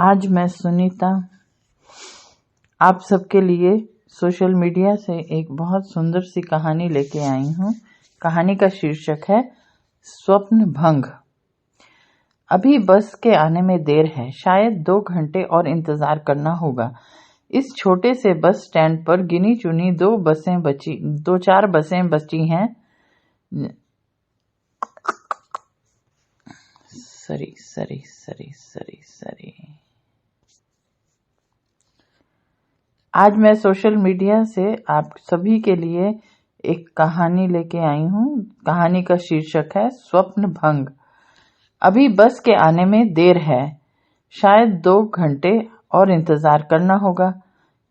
आज मैं सुनीता आप सबके लिए सोशल मीडिया से एक बहुत सुंदर सी कहानी लेके आई हूँ। कहानी का शीर्षक है स्वप्न भंग। अभी बस के आने में देर है, शायद 2 घंटे और इंतजार करना होगा। इस छोटे से बस स्टैंड पर गिनी चुनी 2-4 बसें बची हैं। सरी। आज मैं सोशल मीडिया से आप सभी के लिए एक कहानी लेके आई हूँ। कहानी का शीर्षक है स्वप्न भंग। अभी बस के आने में देर है, शायद 2 घंटे और इंतजार करना होगा।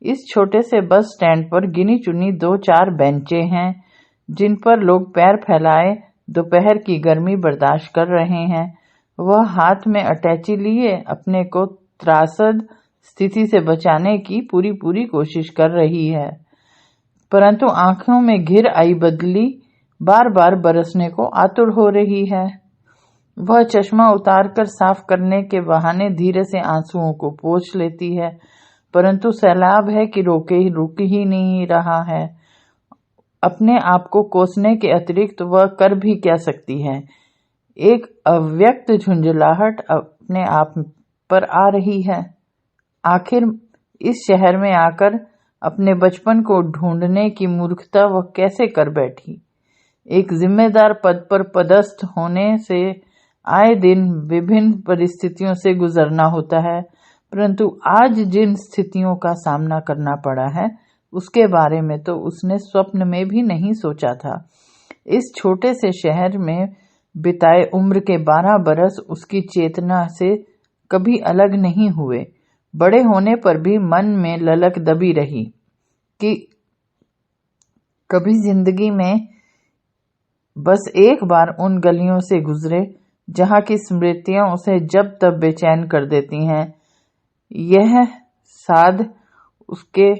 इस छोटे से बस स्टैंड पर गिनी चुनी 2-4 बेंचें हैं जिन पर लोग पैर फैलाए दोपहर की गर्मी बर्दाश्त कर रहे हैं। वह हाथ में अटैची लिए अपने को त्रासद स्थिति से बचाने की पूरी कोशिश कर रही है, परंतु आंखों में घिर आई बदली बार बार बरसने को आतुर हो रही है। वह चश्मा उतारकर साफ करने के बहाने धीरे से आंसुओं को पोंछ लेती है, परंतु सैलाब है कि रुक ही नहीं रहा है। अपने आप को कोसने के अतिरिक्त वह कर भी क्या सकती है। एक अव्यक्त झुंझलाहट अपने आप पर आ रही है। आखिर इस शहर में आकर अपने बचपन को ढूंढने की मूर्खता वह कैसे कर बैठी। एक जिम्मेदार पद पर पदस्थ होने से आए दिन विभिन्न परिस्थितियों से गुजरना होता है, परंतु आज जिन स्थितियों का सामना करना पड़ा है उसके बारे में तो उसने स्वप्न में भी नहीं सोचा था। इस छोटे से शहर में बिताए उम्र के 12 बरस उसकी चेतना से कभी अलग नहीं हुए। बड़े होने पर भी मन में ललक दबी रही कि कभी जिंदगी में बस एक बार उन गलियों से गुजरे जहां की स्मृतियां उसे जब तब बेचैन कर देती हैं। यह साध उसके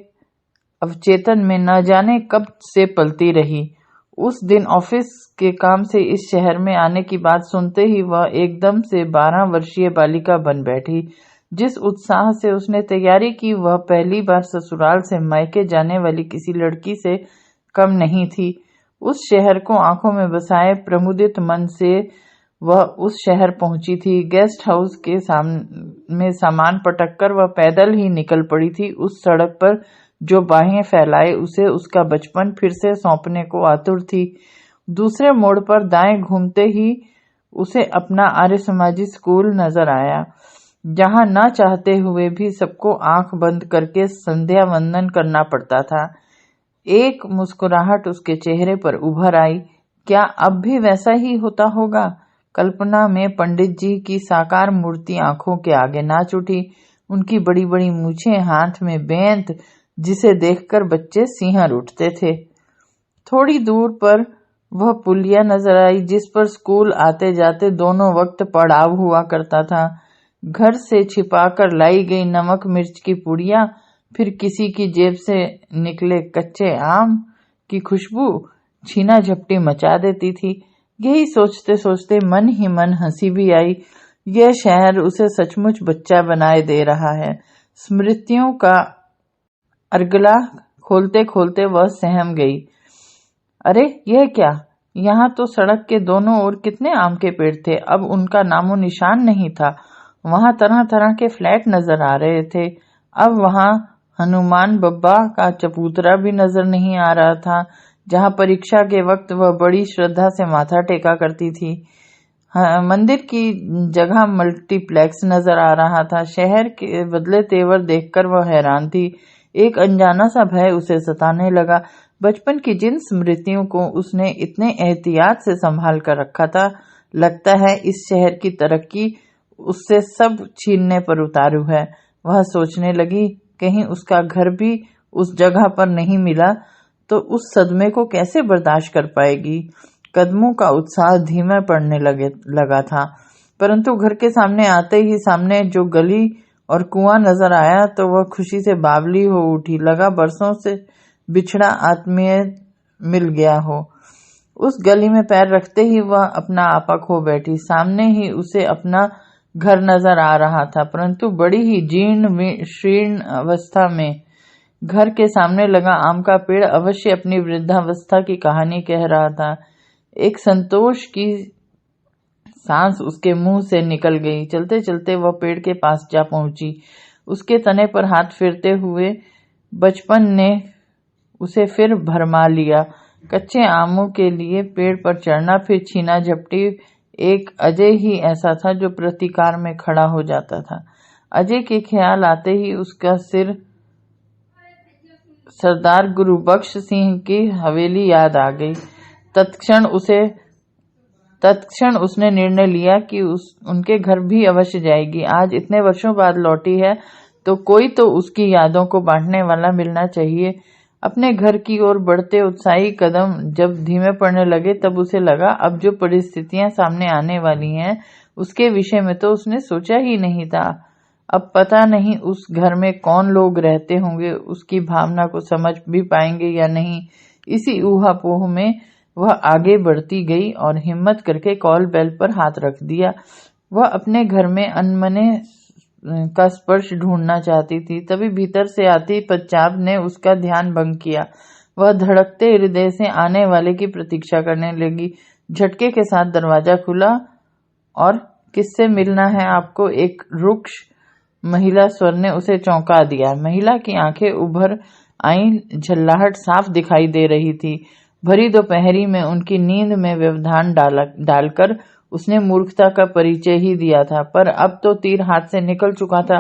अवचेतन में न जाने कब से पलती रही। उस दिन ऑफिस के काम से इस शहर में आने की बात सुनते ही वह एकदम से 12 वर्षीय बालिका बन बैठी। जिस उत्साह से उसने तैयारी की वह पहली बार ससुराल से मायके जाने वाली किसी लड़की से कम नहीं थी। उस शहर को आंखों में बसाए प्रमुदित मन से वह उस शहर पहुंची थी। गेस्ट हाउस के में सामान पटककर वह पैदल ही निकल पड़ी थी। उस सड़क पर जो बाहें फैलाए उसे उसका बचपन फिर से सौंपने को आतुर थी। दूसरे मोड़ पर दाएं घूमते ही उसे अपना आर्य समाजी स्कूल नजर आया, जहां ना चाहते हुए भी सबको आंख बंद करके संध्या वंदन करना पड़ता था। एक मुस्कुराहट उसके चेहरे पर उभर आई। क्या अब भी वैसा ही होता होगा? कल्पना में पंडित जी की साकार मूर्ति आंखों के आगे नाच उठी। उनकी बड़ी बड़ी मूछें, हाथ में बेंत, जिसे देखकर बच्चे सिंहर उठते थे। थोड़ी दूर पर वह पुलिया नजर आई जिस पर स्कूल आते जाते दोनों वक्त पड़ाव हुआ करता था। घर से छिपाकर लाई गई नमक मिर्च की पुड़िया, फिर किसी की जेब से निकले कच्चे आम की खुशबू छीना झपटी मचा देती थी। यही सोचते सोचते मन ही मन हंसी भी आई। यह शहर उसे सचमुच बच्चा बनाए दे रहा है। स्मृतियों का अर्गला खोलते खोलते वह सहम गई। अरे यह क्या! यहाँ तो सड़क के दोनों ओर कितने आम के पेड़ थे, अब उनका नामो निशान नहीं था। वहां तरह तरह के फ्लैट नजर आ रहे थे। अब वहां हनुमान बब्बा का चबूतरा भी नजर नहीं आ रहा था, जहां परीक्षा के वक्त वह बड़ी श्रद्धा से माथा टेका करती थी। मंदिर की जगह मल्टीप्लेक्स नजर आ रहा था। शहर के बदले तेवर देखकर वह हैरान थी। एक अनजाना सा भय उसे सताने लगा। बचपन की जिन स्मृतियों को उसने इतने एहतियात से संभाल कर रखा था, लगता है इस शहर की तरक्की उससे सब छीनने पर उतारू है। वह सोचने लगी, कहीं उसका घर भी उस जगह पर नहीं मिला तो उस सदमे को कैसे बर्दाश्त कर पाएगी। कदमों का उत्साह धीमा पड़ने लगा था, परंतु घर के सामने आते ही सामने जो गली और कुआं नजर आया तो वह खुशी से बावली हो उठी। लगा बरसों से बिछड़ा आत्मीय मिल गया हो। उस गली में पैर रखते ही वह अपना आपा खो बैठी। सामने ही उसे अपना घर नजर आ रहा था, परंतु बड़ी ही जीर्ण शीर्ण अवस्था में। घर के सामने लगा आम का पेड़ अवश्य अपनी वृद्धावस्था की कहानी कह रहा था। एक संतोष की सांस उसके मुंह से निकल गई। चलते चलते वह पेड़ के पास जा पहुंची। उसके तने पर हाथ फेरते हुए बचपन ने उसे फिर भरमा लिया। कच्चे आमों के लिए पेड़ पर चढ़ना, फिर छीना झपटी एक अजय ही ऐसा था जो प्रतिकार में खड़ा हो जाता था। अजय के ख्याल आते ही उसका सिर सरदार गुरुबख्श सिंह की हवेली याद आ गई। तत्क्षण उसने निर्णय लिया कि उनके घर भी अवश्य जाएगी। आज इतने वर्षों बाद लौटी है तो कोई तो उसकी यादों को बांटने वाला मिलना चाहिए। अपने घर की ओर बढ़ते उत्साही कदम जब धीमे पड़ने लगे तब उसे लगा अब जो परिस्थितियां सामने आने वाली हैं उसके विषय में तो उसने सोचा ही नहीं था। अब पता नहीं उस घर में कौन लोग रहते होंगे, उसकी भावना को समझ भी पाएंगे या नहीं। इसी ऊहापोह में वह आगे बढ़ती गई और हिम्मत करके कॉल बेल पर हाथ रख दिया। वह अपने घर में अनमने का स्पर्श ढूंढना चाहती थी, तभी भीतर से आती पदचाप ने उसका ध्यान भंग किया। वह धड़कते हृदय से आने वाले की प्रतीक्षा करने लगी। झटके के साथ दरवाजा खुला और किससे मिलना है आपको, एक रुक्ष महिला स्वर ने उसे चौंका दिया। महिला की आंखें उभर आई, झल्लाहट साफ दिखाई दे रही थी। भरी दोपहरी में उनकी नींद में व्यवधान डालकर उसने मूर्खता का परिचय ही दिया था, पर अब तो तीर हाथ से निकल चुका था।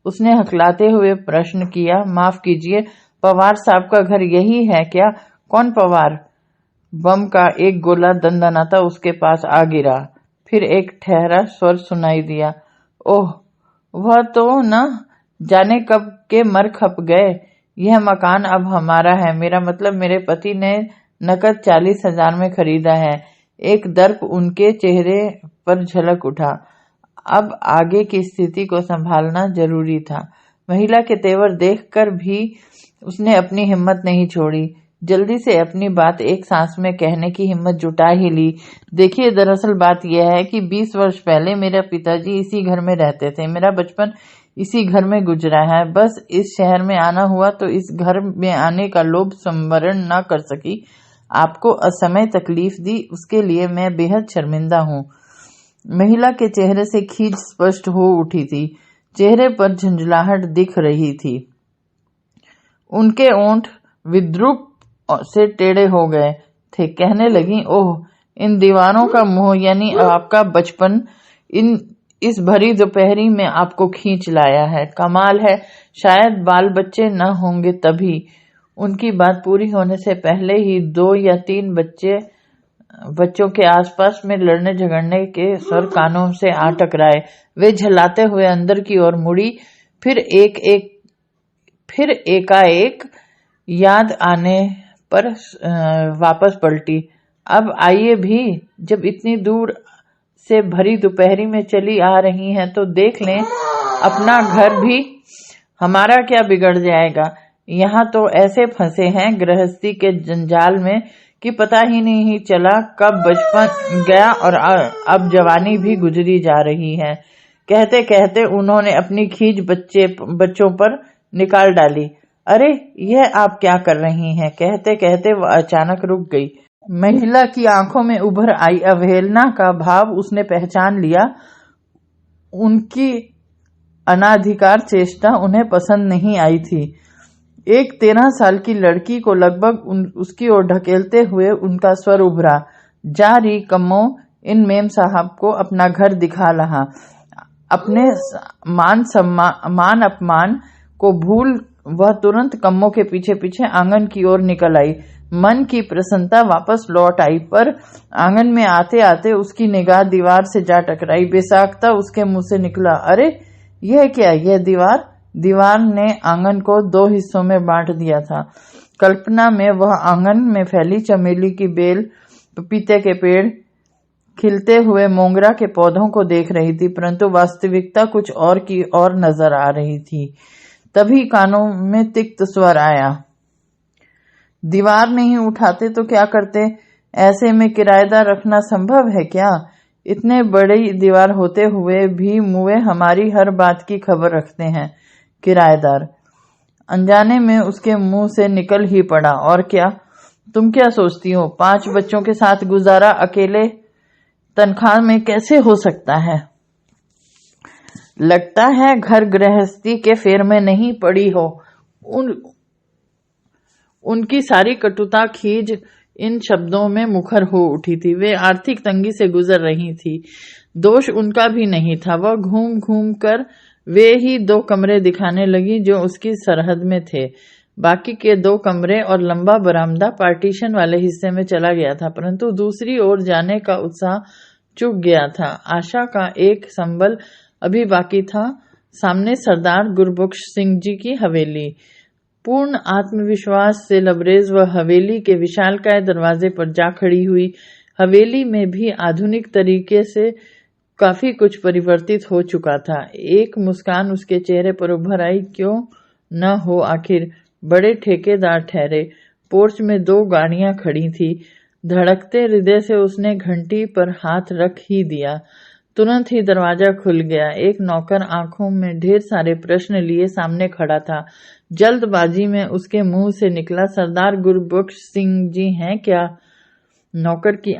उसने हकलाते हुए प्रश्न किया, माफ कीजिए, पवार साहब का घर यही है क्या? कौन पवार? बम का एक गोला दंदनाता उसके पास आ गिरा। फिर एक ठहरा स्वर सुनाई दिया, ओह, वह तो न जाने कब के मर खप गए। यह मकान अब हमारा है, मेरा मतलब मेरे पति ने नकद 40,000 में खरीदा है। एक दर्प उनके चेहरे पर झलक उठा। अब आगे की स्थिति को संभालना जरूरी था। महिला के तेवर देखकर भी उसने अपनी हिम्मत नहीं छोड़ी। जल्दी से अपनी बात एक सांस में कहने की हिम्मत जुटा ही ली। देखिए, दरअसल बात यह है कि 20 वर्ष पहले मेरे पिताजी इसी घर में रहते थे। मेरा बचपन इसी घर में गुजरा है। बस इस शहर में आना हुआ तो इस घर में आने का लोभ संवरण न कर सकी। आपको असमय तकलीफ दी, उसके लिए मैं बेहद शर्मिंदा हूँ। महिला के चेहरे से खींच स्पष्ट हो उठी थी। चेहरे पर झंझलाहट दिख रही थी। उनके ओंठ विद्रूप से टेढ़े हो गए थे। कहने लगी, ओह, इन दीवारों का मोह यानी आपका बचपन इस भरी दोपहरी में आपको खींच लाया है। कमाल है, शायद बाल बच्चे न होंगे तभी। उनकी बात पूरी होने से पहले ही 2 या 3 बच्चों के आसपास में लड़ने झगड़ने के स्वर कानों से आ टकराए। वे झल्लाते हुए अंदर की ओर मुड़ी, फिर एकाएक याद आने पर वापस पलटी। अब आइए भी, जब इतनी दूर से भरी दोपहरी में चली आ रही हैं तो देख लें अपना घर भी। हमारा क्या बिगड़ जाएगा? यहाँ तो ऐसे फंसे हैं गृहस्थी के जंजाल में कि पता ही नहीं चला कब बचपन गया और अब जवानी भी गुजरी जा रही है। कहते कहते उन्होंने अपनी खींच बच्चों पर निकाल डाली। अरे, यह आप क्या कर रही हैं? कहते कहते वह अचानक रुक गई। महिला की आंखों में उभर आई अवहेलना का भाव उसने पहचान लिया। उनकी अनाधिकार चेष्टा उन्हें पसंद नहीं आई थी। एक 13 साल की लड़की को लगभग उसकी ओर ढकेलते हुए उनका स्वर उभरा, जा रही कम्मो, इन मेम साहब को अपना घर दिखा रहा। अपने मान अपमान को भूल वह तुरंत कम्मो के पीछे पीछे आंगन की ओर निकल आई। मन की प्रसन्नता वापस लौट आई, पर आंगन में आते आते उसकी निगाह दीवार से जा टकराई। बेसाख्ता उसके मुंह से निकला, अरे, यह क्या? यह दीवार ने आंगन को 2 हिस्सों में बांट दिया था। कल्पना में वह आंगन में फैली चमेली की बेल, पपीते के पेड़, खिलते हुए मोंगरा के पौधों को देख रही थी, परंतु वास्तविकता कुछ और की और नजर आ रही थी। तभी कानों में तिक्त स्वर आया, दीवार नहीं उठाते तो क्या करते? ऐसे में किराएदार रखना संभव है क्या? इतने बड़ी दीवार होते हुए भी मुए हमारी हर बात की खबर रखते हैं। किराएदार अनजाने में उसके मुंह से निकल ही पड़ा, और क्या? तुम क्या सोचती हो 5 बच्चों के साथ गुजारा अकेले तनख्वाह में कैसे हो सकता है? लगता है घर गृहस्थी के फेर में नहीं पड़ी हो। उनकी सारी कटुता खींच इन शब्दों में मुखर हो उठी थी। वे आर्थिक तंगी से गुजर रही थी। दोष उनका भी नहीं था। वह घूम घूम कर वे ही 2 कमरे दिखाने लगी जो उसकी सरहद में थे। बाकी के 2 कमरे और लंबा बरामदा पार्टीशन वाले हिस्से में चला गया था, परंतु दूसरी ओर जाने का उत्साह चूक गया था। आशा का एक संबल अभी बाकी था। सामने सरदार गुरबख्श सिंह जी की हवेली। पूर्ण आत्मविश्वास से लबरेज वह हवेली के विशालकाय दरवाजे पर जा खड़ी हुई। हवेली में भी आधुनिक तरीके से काफी कुछ परिवर्तित हो चुका था। एक मुस्कान उसके चेहरे पर उभर आई। क्यों न हो, आखिर बड़े ठेकेदार ठहरे। पोर्च में 2 गाड़ियां खड़ी थी। धड़कते हृदय से उसने घंटी पर हाथ रख ही दिया। तुरंत ही दरवाजा खुल गया। एक नौकर आंखों में ढेर सारे प्रश्न लिए सामने खड़ा था। जल्दबाजी में उसके मुंह से निकला, सरदार गुरबख्श सिंह जी हैं क्या? नौकर की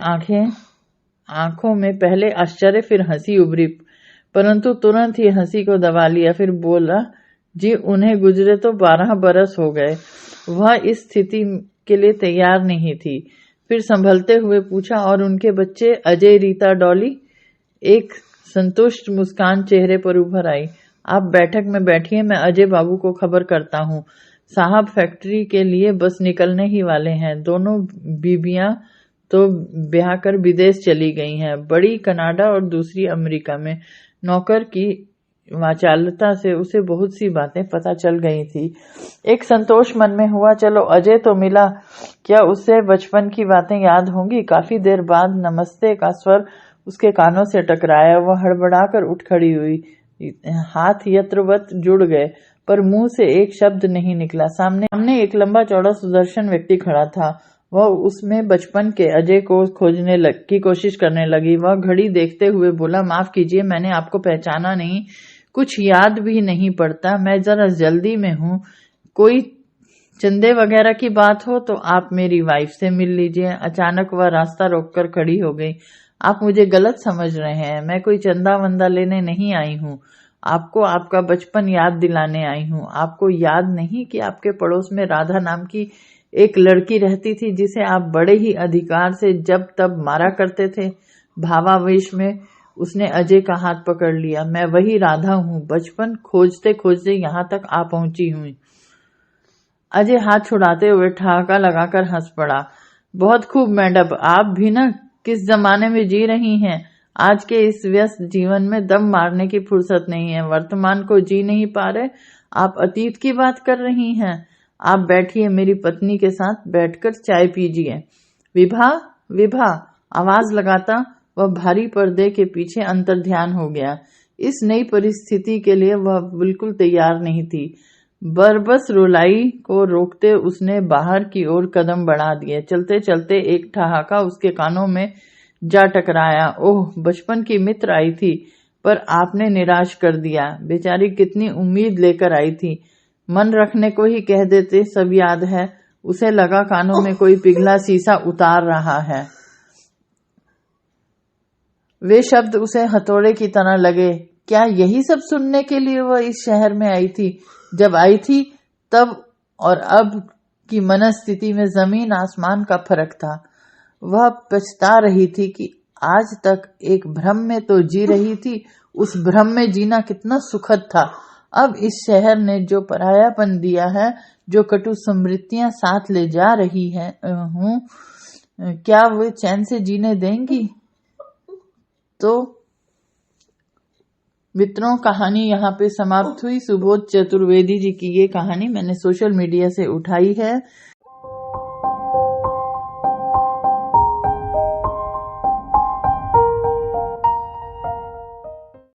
आंखों में पहले आश्चर्य फिर हंसी उभरी, परंतु तुरंत ही हंसी को दबा लिया। फिर बोला, जी उन्हें गुजरे तो 12 बरस हो गए। वह इस स्थिति के लिए तैयार नहीं थी। फिर संभलते हुए पूछा, और उनके बच्चे अजय, रीता, डॉली? एक संतुष्ट मुस्कान चेहरे पर उभर आई। आप बैठक में बैठिए, मैं अजय बाबू को खबर करता हूँ। साहब फैक्ट्री के लिए बस निकलने ही वाले हैं। दोनों बीबियां तो ब्याह कर विदेश चली गई हैं, बड़ी कनाडा और दूसरी अमेरिका में। नौकर की वाचालता से उसे बहुत सी बातें पता चल गई थी। एक संतोष मन में हुआ, चलो अजय तो मिला, क्या उससे बचपन की बातें याद होंगी? काफी देर बाद नमस्ते का स्वर उसके कानों से टकराया। वह हड़बड़ाकर उठ खड़ी हुई। हाथ यत्रवत जुड़ गए, पर मुंह से एक शब्द नहीं निकला। सामने एक लंबा चौड़ा सुदर्शन व्यक्ति खड़ा था। वह उसमें बचपन के अजय को खोजने की कोशिश करने लगी। वह घड़ी देखते हुए बोला, माफ कीजिए, मैंने आपको पहचाना नहीं, कुछ याद भी नहीं पड़ता, मैं जरा जल्दी में हूँ। कोई चंदे वगैरह की बात हो तो आप मेरी वाइफ से मिल लीजिए। अचानक वह रास्ता रोककर खड़ी हो गई। आप मुझे गलत समझ रहे हैं, मैं कोई चंदा वंदा लेने नहीं आई हूँ। आपको आपका बचपन याद दिलाने आई हूँ। आपको याद नहीं कि आपके पड़ोस में राधा नाम की एक लड़की रहती थी, जिसे आप बड़े ही अधिकार से जब तब मारा करते थे? भावावेश में उसने अजय का हाथ पकड़ लिया। मैं वही राधा हूँ, बचपन खोजते खोजते यहाँ तक आ पहुंची हूँ। अजय हाथ छुड़ाते हुए ठहाका लगाकर हंस पड़ा। बहुत खूब मैडम, आप भी ना किस जमाने में जी रही हैं। आज के इस व्यस्त जीवन में दम मारने की फुर्सत नहीं है। वर्तमान को जी नहीं पा रहे, आप अतीत की बात कर रही हैं। आप बैठिए, मेरी पत्नी के साथ बैठकर चाय पीजिए। विभा, विभा, आवाज लगाता वह भारी पर्दे के पीछे अंतर्ध्यान हो गया। इस नई परिस्थिति के लिए वह बिल्कुल तैयार नहीं थी। बरबस रुलाई को रोकते उसने बाहर की ओर कदम बढ़ा दिए। चलते चलते एक ठहाका उसके कानों में जा टकराया। ओह, बचपन की मित्र आई थी, पर आपने निराश कर दिया। बेचारी कितनी उम्मीद लेकर आई थी। मन रखने को ही कह देते, सब याद है। उसे लगा कानों में कोई पिघला शीशा उतार रहा है। वे शब्द उसे हथौड़े की तरह लगे। क्या यही सब सुनने के लिए वह इस शहर में आई थी? जब आई थी तब और अब की मनस्थिति में जमीन आसमान का फर्क था। वह पछता रही थी कि आज तक एक भ्रम में तो जी रही थी। उस भ्रम में जीना कितना सुखद था। अब इस शहर ने जो परायापन दिया है, जो कटु स्मृतियां साथ ले जा रही है हूँ, क्या वे चैन से जीने देंगी? तो मित्रों, कहानी यहाँ पे समाप्त हुई। सुबोध चतुर्वेदी जी की ये कहानी मैंने सोशल मीडिया से उठाई है।